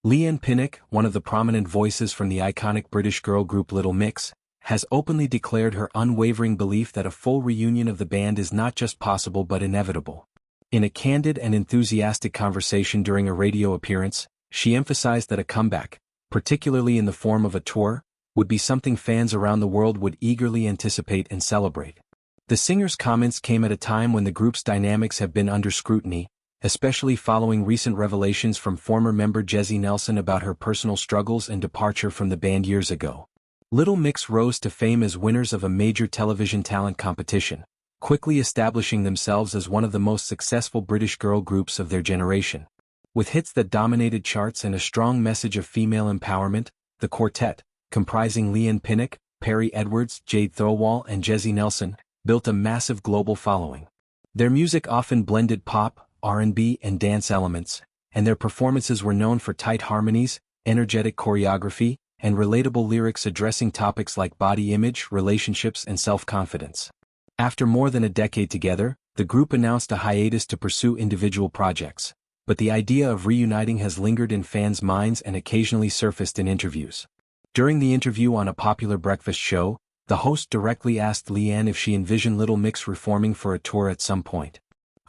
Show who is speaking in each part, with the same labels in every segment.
Speaker 1: Leigh-Anne Pinnock, one of the prominent voices from the iconic British girl group Little Mix, has openly declared her unwavering belief that a full reunion of the band is not just possible but inevitable. In a candid and enthusiastic conversation during a radio appearance, she emphasized that a comeback, particularly in the form of a tour, would be something fans around the world would eagerly anticipate and celebrate. The singer's comments came at a time when the group's dynamics have been under scrutiny, especially following recent revelations from former member Jesy Nelson about her personal struggles and departure from the band years ago. Little Mix rose to fame as winners of a major television talent competition, quickly establishing themselves as one of the most successful British girl groups of their generation. With hits that dominated charts and a strong message of female empowerment, the quartet, comprising Leigh-Anne Pinnock, Perry Edwards, Jade Thirlwall and Jesy Nelson, built a massive global following. Their music often blended pop, R&B and dance elements, and their performances were known for tight harmonies, energetic choreography, and relatable lyrics addressing topics like body image, relationships and self-confidence. After more than a decade together, the group announced a hiatus to pursue individual projects, but the idea of reuniting has lingered in fans' minds and occasionally surfaced in interviews. During the interview on a popular breakfast show, the host directly asked Leigh-Anne if she envisioned Little Mix reforming for a tour at some point.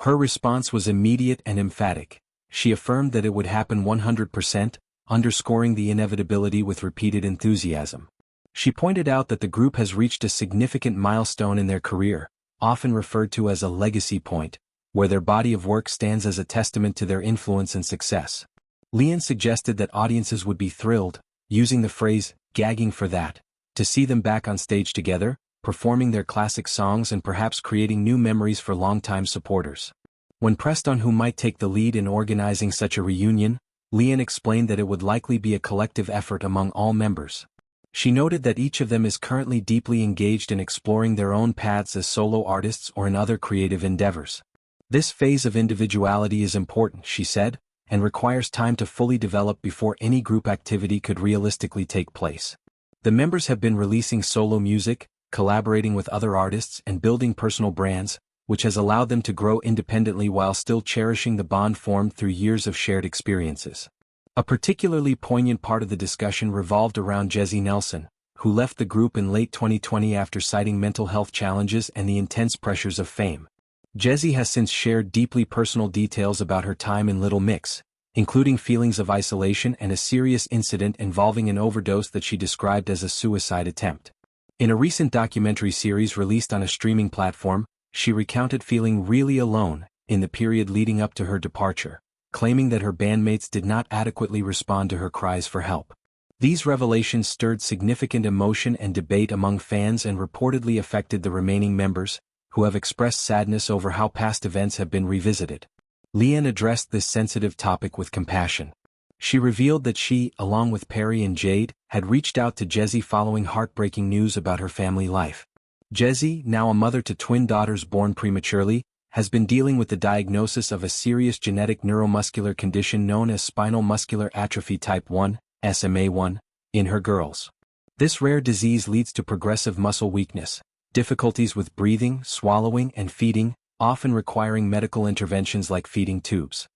Speaker 1: Her response was immediate and emphatic. She affirmed that it would happen 100%, underscoring the inevitability with repeated enthusiasm. She pointed out that the group has reached a significant milestone in their career, often referred to as a legacy point, where their body of work stands as a testament to their influence and success. Leigh-Anne suggested that audiences would be thrilled, using the phrase, gagging for that, to see them back on stage together, performing their classic songs and perhaps creating new memories for longtime supporters. When pressed on who might take the lead in organizing such a reunion, Leigh-Anne explained that it would likely be a collective effort among all members. She noted that each of them is currently deeply engaged in exploring their own paths as solo artists or in other creative endeavors. This phase of individuality is important, she said, and requires time to fully develop before any group activity could realistically take place. The members have been releasing solo music, collaborating with other artists and building personal brands, which has allowed them to grow independently while still cherishing the bond formed through years of shared experiences. A particularly poignant part of the discussion revolved around Jesy Nelson, who left the group in late 2020 after citing mental health challenges and the intense pressures of fame. Jesy has since shared deeply personal details about her time in Little Mix, including feelings of isolation and a serious incident involving an overdose that she described as a suicide attempt. In a recent documentary series released on a streaming platform, she recounted feeling really alone in the period leading up to her departure, claiming that her bandmates did not adequately respond to her cries for help. These revelations stirred significant emotion and debate among fans and reportedly affected the remaining members, who have expressed sadness over how past events have been revisited. Leigh-Anne addressed this sensitive topic with compassion. She revealed that she, along with Perry and Jade, had reached out to Jesy following heartbreaking news about her family life. Jesy, now a mother to twin daughters born prematurely, has been dealing with the diagnosis of a serious genetic neuromuscular condition known as Spinal Muscular Atrophy Type 1, SMA1, in her girls. This rare disease leads to progressive muscle weakness, difficulties with breathing, swallowing, and feeding, often requiring medical interventions like feeding tubes.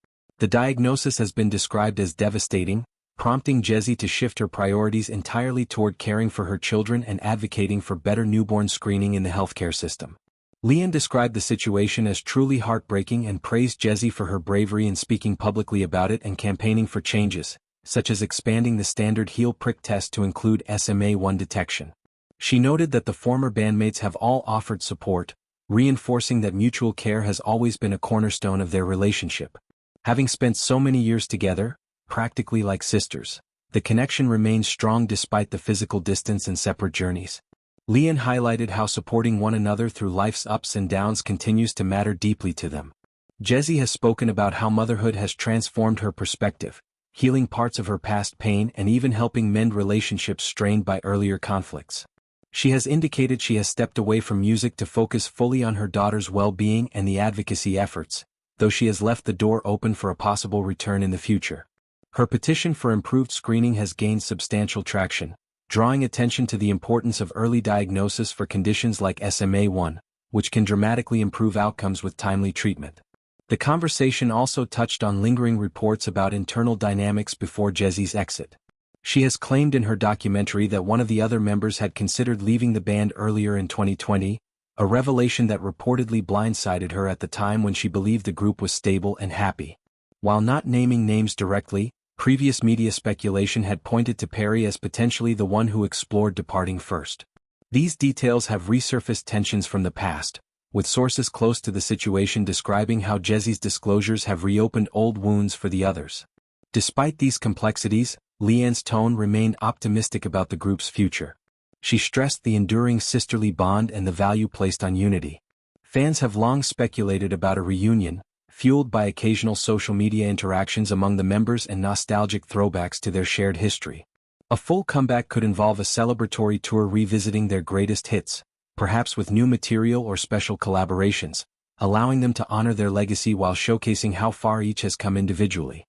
Speaker 1: The diagnosis has been described as devastating, prompting Jesy to shift her priorities entirely toward caring for her children and advocating for better newborn screening in the healthcare system. Leigh-Anne described the situation as truly heartbreaking and praised Jesy for her bravery in speaking publicly about it and campaigning for changes, such as expanding the standard heel prick test to include SMA1 detection. She noted that the former bandmates have all offered support, reinforcing that mutual care has always been a cornerstone of their relationship. Having spent so many years together, practically like sisters, the connection remains strong despite the physical distance and separate journeys. Leigh-Anne highlighted how supporting one another through life's ups and downs continues to matter deeply to them. Jesy has spoken about how motherhood has transformed her perspective, healing parts of her past pain and even helping mend relationships strained by earlier conflicts. She has indicated she has stepped away from music to focus fully on her daughter's well-being and the advocacy efforts, though she has left the door open for a possible return in the future. Her petition for improved screening has gained substantial traction, drawing attention to the importance of early diagnosis for conditions like SMA1, which can dramatically improve outcomes with timely treatment. The conversation also touched on lingering reports about internal dynamics before Jesy's exit. She has claimed in her documentary that one of the other members had considered leaving the band earlier in 2020, a revelation that reportedly blindsided her at the time when she believed the group was stable and happy. While not naming names directly, previous media speculation had pointed to Perry as potentially the one who explored departing first. These details have resurfaced tensions from the past, with sources close to the situation describing how Jesy's disclosures have reopened old wounds for the others. Despite these complexities, Leigh-Anne's tone remained optimistic about the group's future. She stressed the enduring sisterly bond and the value placed on unity. Fans have long speculated about a reunion, fueled by occasional social media interactions among the members and nostalgic throwbacks to their shared history. A full comeback could involve a celebratory tour revisiting their greatest hits, perhaps with new material or special collaborations, allowing them to honor their legacy while showcasing how far each has come individually.